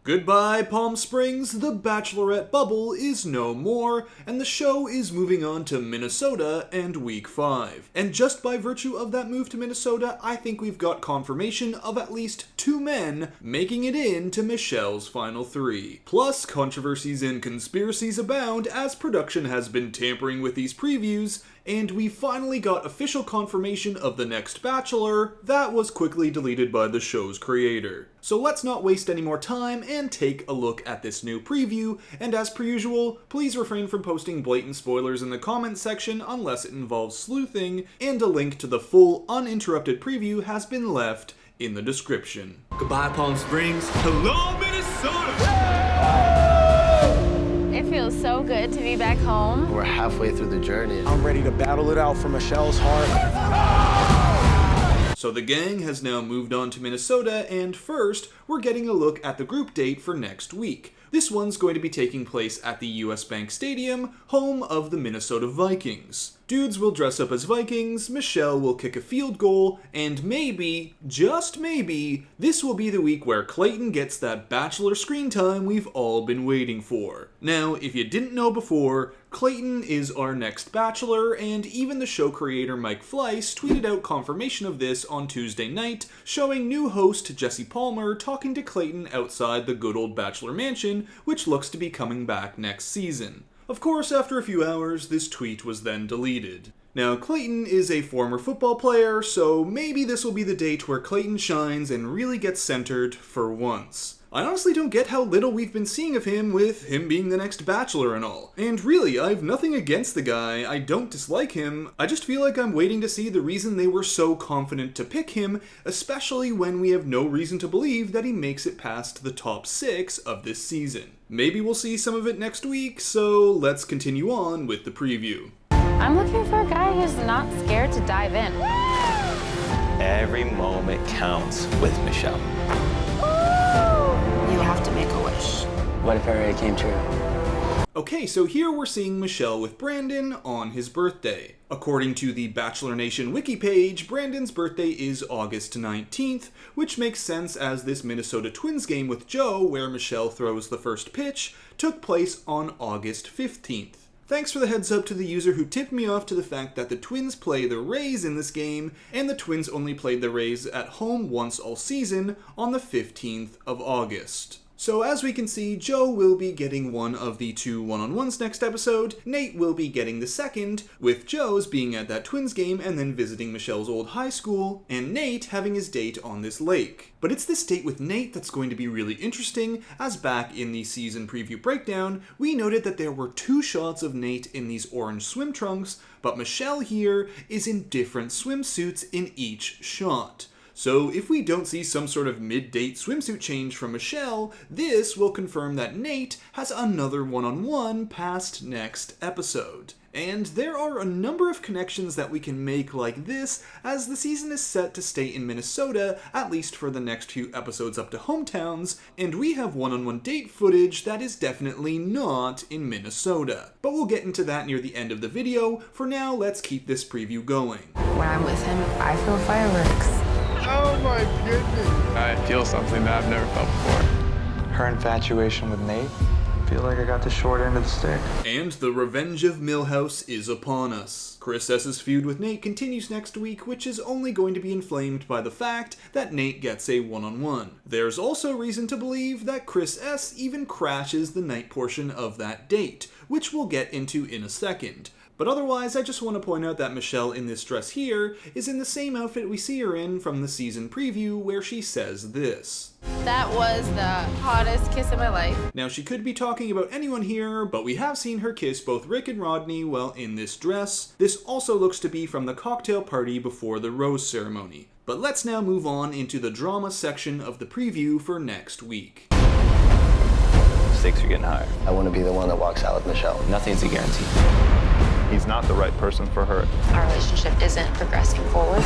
Goodbye, Palm Springs, the Bachelorette bubble is no more, and the show is moving on to Minnesota and Week 5. And just by virtue of that move to Minnesota, I think we've got confirmation of at least 2 men making it into Michelle's final 3. Plus, controversies and conspiracies abound as production has been tampering with these previews, and we finally got official confirmation of the next Bachelor that was quickly deleted by the show's creator. So let's not waste any more time and take a look at this new preview, and as per usual, please refrain from posting blatant spoilers in the comments section unless it involves sleuthing, and a link to the full uninterrupted preview has been left in the description. Goodbye, Palm Springs. Hello, Minnesota! It feels so good to be back home. We're halfway through the journey. I'm ready to battle it out for Michelle's heart. So the gang has now moved on to Minnesota, and first, we're getting a look at the group date for next week. This one's going to be taking place at the US Bank Stadium, home of the Minnesota Vikings. Dudes will dress up as Vikings, Michelle will kick a field goal, and maybe, just maybe, this will be the week where Clayton gets that Bachelor screen time we've all been waiting for. Now, if you didn't know before, Clayton is our next Bachelor, and even the show creator Mike Fleiss tweeted out confirmation of this on Tuesday night, showing new host Jesse Palmer talking to Clayton outside the good old Bachelor mansion, which looks to be coming back next season. Of course, after a few hours, this tweet was then deleted. Now, Clayton is a former football player, so maybe this will be the date where Clayton shines and really gets centered for once. I honestly don't get how little we've been seeing of him, with him being the next Bachelor and all. And really, I've nothing against the guy, I don't dislike him, I just feel like I'm waiting to see the reason they were so confident to pick him, especially when we have no reason to believe that he makes it past the top 6 of this season. Maybe we'll see some of it next week, so let's continue on with the preview. I'm looking for a guy who's not scared to dive in. Every moment counts with Michelle. You have to make a wish. What if it already came true? Okay, so here we're seeing Michelle with Brandon on his birthday. According to the Bachelor Nation wiki page, Brandon's birthday is August 19th, which makes sense as this Minnesota Twins game with Joe, where Michelle throws the first pitch, took place on August 15th. Thanks for the heads up to the user who tipped me off to the fact that the Twins play the Rays in this game, and the Twins only played the Rays at home once all season on the 15th of August. So as we can see, Joe will be getting one of the 2 one-on-ones next episode, Nate will be getting the second, with Joe's being at that Twins game and then visiting Michelle's old high school, and Nate having his date on this lake. But it's this date with Nate that's going to be really interesting, as back in the season preview breakdown, we noted that there were 2 shots of Nate in these orange swim trunks, but Michelle here is in different swimsuits in each shot. So if we don't see some sort of mid-date swimsuit change from Michelle, this will confirm that Nate has another one-on-one past next episode. And there are a number of connections that we can make like this, as the season is set to stay in Minnesota, at least for the next few episodes up to hometowns, and we have one-on-one date footage that is definitely not in Minnesota. But we'll get into that near the end of the video. For now, let's keep this preview going. When I'm with him, I feel fireworks. Oh my goodness. I feel something that I've never felt before. Her infatuation with Nate. I feel like I got the short end of the stick. And the revenge of Milhouse is upon us. Chris S.'s feud with Nate continues next week, which is only going to be inflamed by the fact that Nate gets a one-on-one. There's also reason to believe that Chris S. even crashes the night portion of that date, which we'll get into in a second. But otherwise, I just want to point out that Michelle in this dress here is in the same outfit we see her in from the season preview, where she says this. That was the hottest kiss of my life. Now, she could be talking about anyone here, but we have seen her kiss both Rick and Rodney while in this dress. This also looks to be from the cocktail party before the rose ceremony. But let's now move on into the drama section of the preview for next week. Stakes are getting higher. I want to be the one that walks out with Michelle. Nothing's a guarantee. He's not the right person for her. Our relationship isn't progressing forward.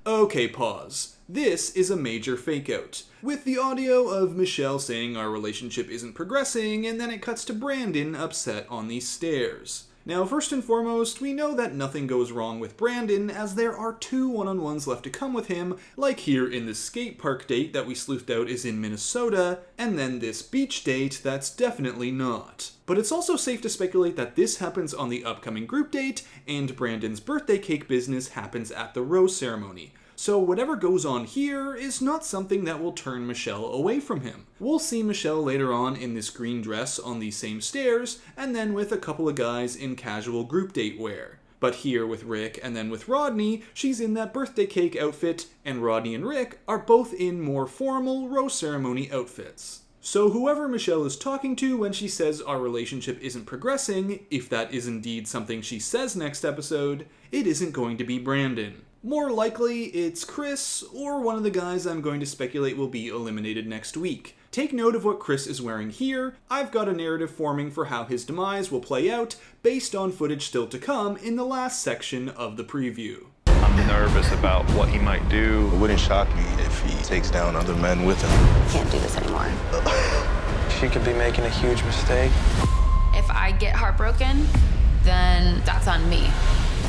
Okay, pause. This is a major fake-out, with the audio of Michelle saying our relationship isn't progressing, and then it cuts to Brandon upset on these stairs. Now, first and foremost, we know that nothing goes wrong with Brandon, as there are 2 one-on-ones left to come with him, like here in the skate park date that we sleuthed out is in Minnesota, and then this beach date that's definitely not. But it's also safe to speculate that this happens on the upcoming group date, and Brandon's birthday cake business happens at the rose ceremony. So whatever goes on here is not something that will turn Michelle away from him. We'll see Michelle later on in this green dress on these same stairs, and then with a couple of guys in casual group date wear. But here with Rick and then with Rodney, she's in that birthday cake outfit, and Rodney and Rick are both in more formal rose ceremony outfits. So whoever Michelle is talking to when she says our relationship isn't progressing, if that is indeed something she says next episode, it isn't going to be Brandon. More likely, it's Chris, or one of the guys I'm going to speculate will be eliminated next week. Take note of what Chris is wearing here. I've got a narrative forming for how his demise will play out, based on footage still to come in the last section of the preview. I'm nervous about what he might do. It wouldn't shock me if he takes down other men with him. Can't do this anymore. She could be making a huge mistake. If I get heartbroken, then that's on me.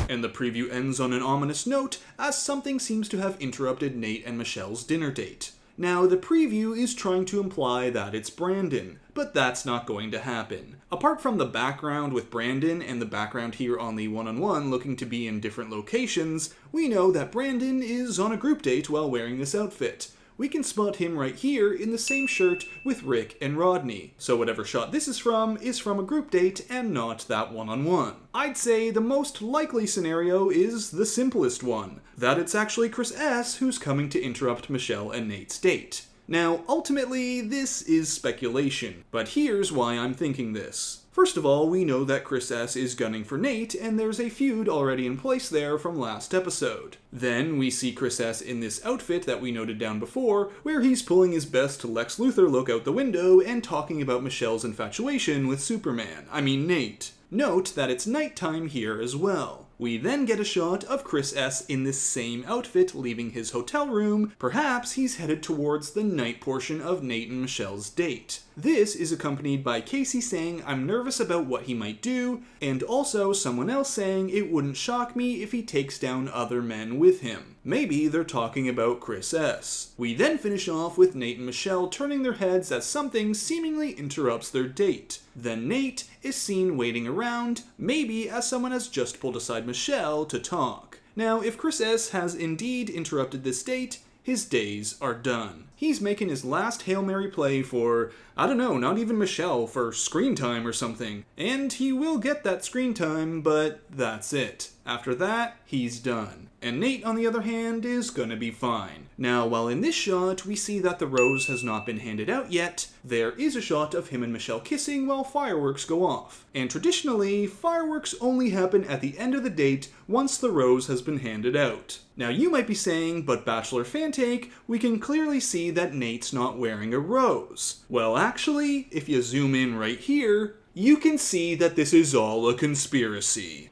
And the preview ends on an ominous note, as something seems to have interrupted Nate and Michelle's dinner date. Now, the preview is trying to imply that it's Brandon, but that's not going to happen. Apart from the background with Brandon and the background here on the one-on-one looking to be in different locations, we know that Brandon is on a group date while wearing this outfit. We can spot him right here in the same shirt with Rick and Rodney. So whatever shot this is from a group date and not that one-on-one. I'd say the most likely scenario is the simplest one, that it's actually Chris S. who's coming to interrupt Michelle and Nate's date. Now, ultimately, this is speculation, but here's why I'm thinking this. First of all, we know that Chris S. is gunning for Nate, and there's a feud already in place there from last episode. Then we see Chris S. in this outfit that we noted down before, where he's pulling his best Lex Luthor look out the window and talking about Michelle's infatuation with Nate. Note that it's nighttime here as well. We then get a shot of Chris S. in this same outfit leaving his hotel room. Perhaps he's headed towards the night portion of Nate and Michelle's date. This is accompanied by Casey saying I'm nervous about what he might do, and also someone else saying it wouldn't shock me if he takes down other men with him. Maybe they're talking about Chris S. We then finish off with Nate and Michelle turning their heads as something seemingly interrupts their date. Then Nate is seen waiting around, maybe as someone has just pulled aside Michelle to talk. Now, if Chris S. has indeed interrupted this date, his days are done. He's making his last Hail Mary play for, I don't know, not even Michelle, for screen time or something. And he will get that screen time, but that's it. After that, he's done. And Nate, on the other hand, is gonna be fine. Now, while in this shot, we see that the rose has not been handed out yet, there is a shot of him and Michelle kissing while fireworks go off. And traditionally, fireworks only happen at the end of the date once the rose has been handed out. Now, you might be saying, but Bachelor fan take, we can clearly see that Nate's not wearing a rose. Well, actually, if you zoom in right here, you can see that this is all a conspiracy.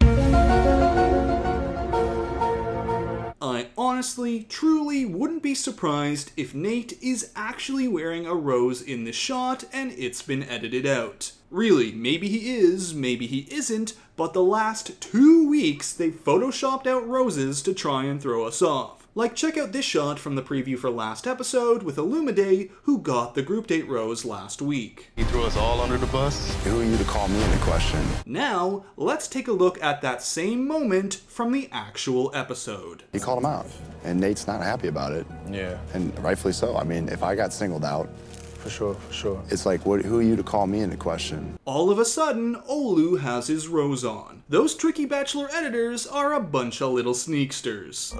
I honestly, truly wouldn't be surprised if Nate is actually wearing a rose in this shot and it's been edited out. Really, maybe he is, maybe he isn't, but the last 2 weeks they've photoshopped out roses to try and throw us off. Like, check out this shot from the preview for last episode with Illumide, who got the group date rose last week. He threw us all under the bus. Who are you to call me into question? Now, let's take a look at that same moment from the actual episode. He called him out, and Nate's not happy about it. Yeah. And rightfully so. I mean, if I got singled out, For sure. it's like, who are you to call me into question? All of a sudden, Olu has his rose on. Those tricky Bachelor editors are a bunch of little sneaksters.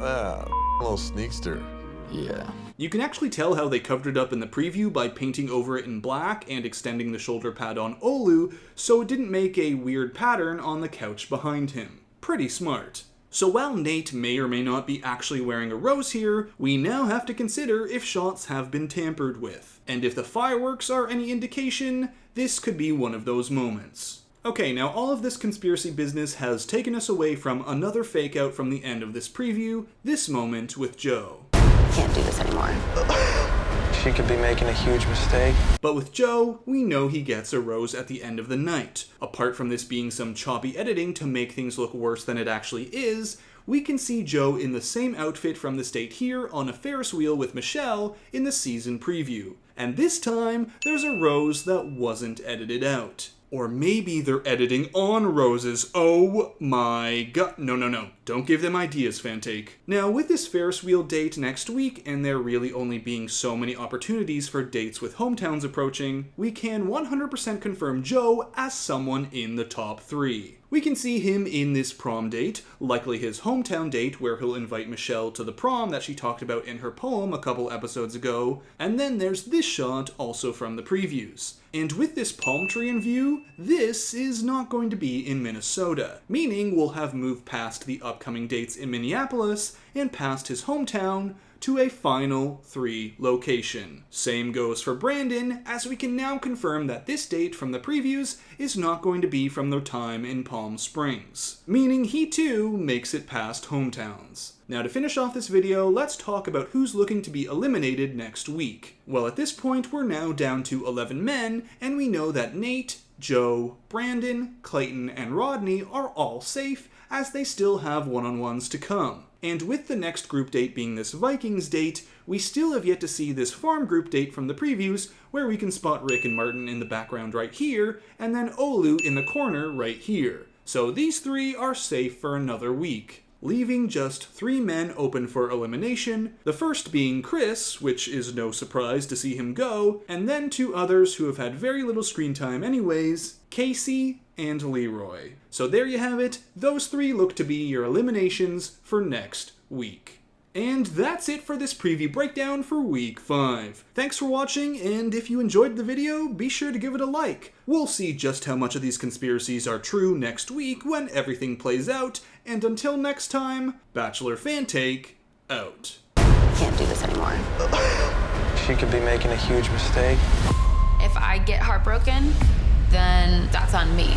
Little sneakster. Yeah. You can actually tell how they covered it up in the preview by painting over it in black and extending the shoulder pad on Olu so it didn't make a weird pattern on the couch behind him. Pretty smart. So while Nate may or may not be actually wearing a rose here, we now have to consider if shots have been tampered with. And if the fireworks are any indication, this could be one of those moments. Okay, now all of this conspiracy business has taken us away from another fake out from the end of this preview, this moment with Joe. Can't do this anymore. She could be making a huge mistake. But with Joe, we know he gets a rose at the end of the night. Apart from this being some choppy editing to make things look worse than it actually is, we can see Joe in the same outfit from this date here on a Ferris wheel with Michelle in the season preview. And this time, there's a rose that wasn't edited out. Or maybe they're editing on roses. Oh my god. No. Don't give them ideas, Fantake. Now, with this Ferris wheel date next week, and there really only being so many opportunities for dates with hometowns approaching, we can 100% confirm Joe as someone in the top 3. We can see him in this prom date, likely his hometown date where he'll invite Michelle to the prom that she talked about in her poem a couple episodes ago, and then there's this shot also from the previews. And with this palm tree in view, this is not going to be in Minnesota, meaning we'll have moved past the upcoming dates in Minneapolis and past his hometown to a final 3 location. Same goes for Brandon, as we can now confirm that this date from the previews is not going to be from their time in Palm Springs, meaning he too makes it past hometowns. Now, to finish off this video, let's talk about who's looking to be eliminated next week. Well, at this point, we're now down to 11 men, and we know that Nate, Joe, Brandon, Clayton, and Rodney are all safe, as they still have one-on-ones to come. And with the next group date being this Vikings date, we still have yet to see this farm group date from the previews, where we can spot Rick and Martin in the background right here, and then Olu in the corner right here. So these 3 are safe for another week, leaving just 3 men open for elimination, the first being Chris, which is no surprise to see him go, and then 2 others who have had very little screen time anyways, Casey and Leroy. So there you have it, those 3 look to be your eliminations for next week. And that's it for this preview breakdown for week 5. Thanks for watching, and if you enjoyed the video, be sure to give it a like. We'll see just how much of these conspiracies are true next week when everything plays out, and until next time, Bachelor Fantake, out. Can't do this anymore. She could be making a huge mistake. If I get heartbroken, then that's on me.